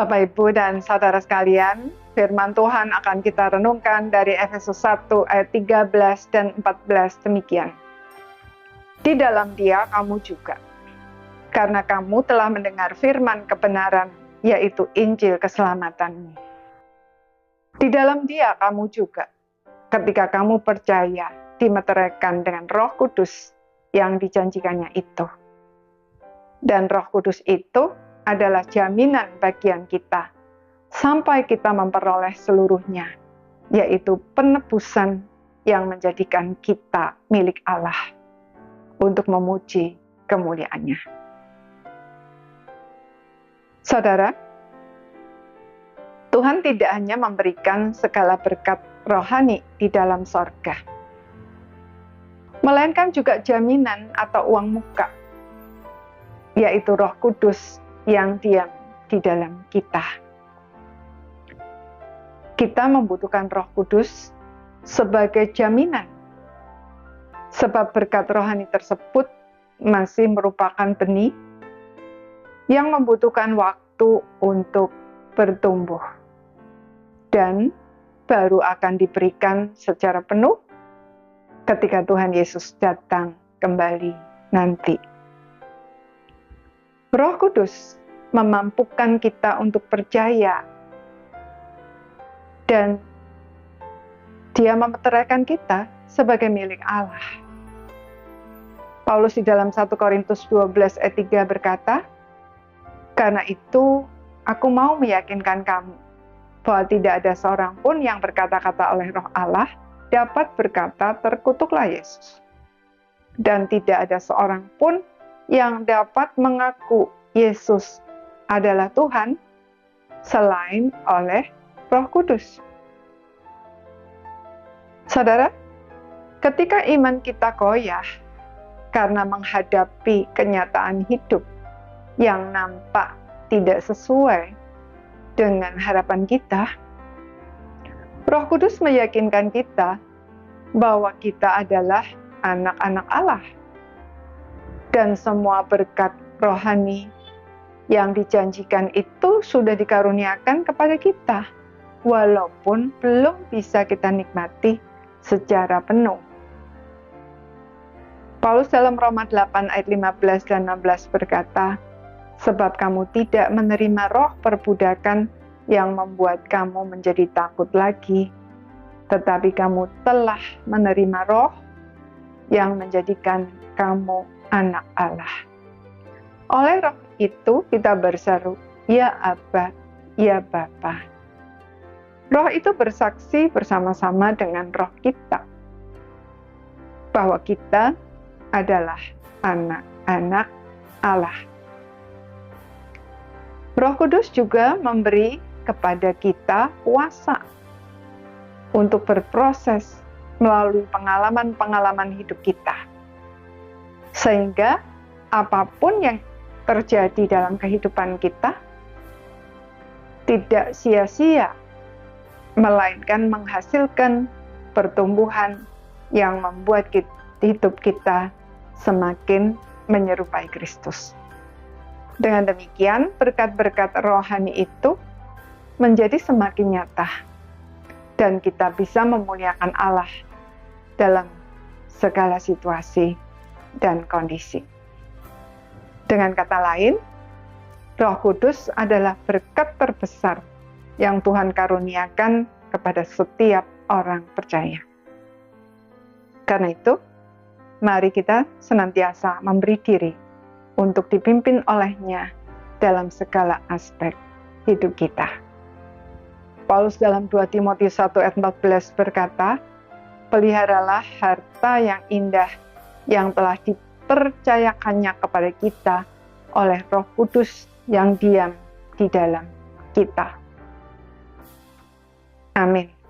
Bapak, Ibu, dan saudara sekalian, firman Tuhan akan kita renungkan dari Efesus 1 ayat 13 dan 14 demikian. Di dalam Dia kamu juga, karena kamu telah mendengar firman kebenaran, yaitu Injil keselamatanmu. Di dalam Dia kamu juga, ketika kamu percaya, dimeteraikan dengan Roh Kudus yang dijanjikannya itu. Dan Roh Kudus itu adalah jaminan bagian kita sampai kita memperoleh seluruhnya, yaitu penebusan yang menjadikan kita milik Allah untuk memuji kemuliaannya. Saudara, Tuhan tidak hanya memberikan segala berkat rohani di dalam sorga, melainkan juga jaminan atau uang muka, yaitu Roh Kudus yang diam di dalam kita. Kita membutuhkan Roh Kudus sebagai jaminan, sebab berkat rohani tersebut masih merupakan benih yang membutuhkan waktu untuk bertumbuh dan baru akan diberikan secara penuh ketika Tuhan Yesus datang kembali nanti. Roh Kudus memampukan kita untuk percaya dan Dia memeteraikan kita sebagai milik Allah. Paulus di dalam 1 Korintus 12 ayat 3 berkata, "Karena itu aku mau meyakinkan kamu bahwa tidak ada seorang pun yang berkata-kata oleh Roh Allah dapat berkata terkutuklah Yesus. Dan tidak ada seorang pun yang dapat mengaku Yesus adalah Tuhan selain oleh Roh Kudus." Saudara, ketika iman kita goyah karena menghadapi kenyataan hidup yang nampak tidak sesuai dengan harapan kita, Roh Kudus meyakinkan kita bahwa kita adalah anak-anak Allah. Dan semua berkat rohani yang dijanjikan itu sudah dikaruniakan kepada kita, walaupun belum bisa kita nikmati secara penuh. Paulus dalam Roma 8 ayat 15 dan 16 berkata, "Sebab kamu tidak menerima roh perbudakan yang membuat kamu menjadi takut lagi, tetapi kamu telah menerima roh yang menjadikan kamu anak Allah. Oleh roh itu kita berseru, ya Aba, ya Bapa." Roh itu bersaksi bersama-sama dengan roh kita bahwa kita adalah anak-anak Allah. Roh Kudus juga memberi kepada kita kuasa untuk berproses melalui pengalaman-pengalaman hidup kita, sehingga apapun yang terjadi dalam kehidupan kita tidak sia-sia, melainkan menghasilkan pertumbuhan yang membuat hidup kita semakin menyerupai Kristus. Dengan demikian, berkat-berkat rohani itu menjadi semakin nyata, dan kita bisa memuliakan Allah dalam segala situasi dan kondisi. Dengan kata lain, Roh Kudus adalah berkat terbesar yang Tuhan karuniakan kepada setiap orang percaya. Karena itu, mari kita senantiasa memberi diri untuk dipimpin oleh-Nya dalam segala aspek hidup kita. Paulus dalam 2 Timotius 1 ayat 14 berkata, "Peliharalah harta yang indah yang telah dipercayakannya kepada kita oleh Roh Kudus yang diam di dalam kita." Amin.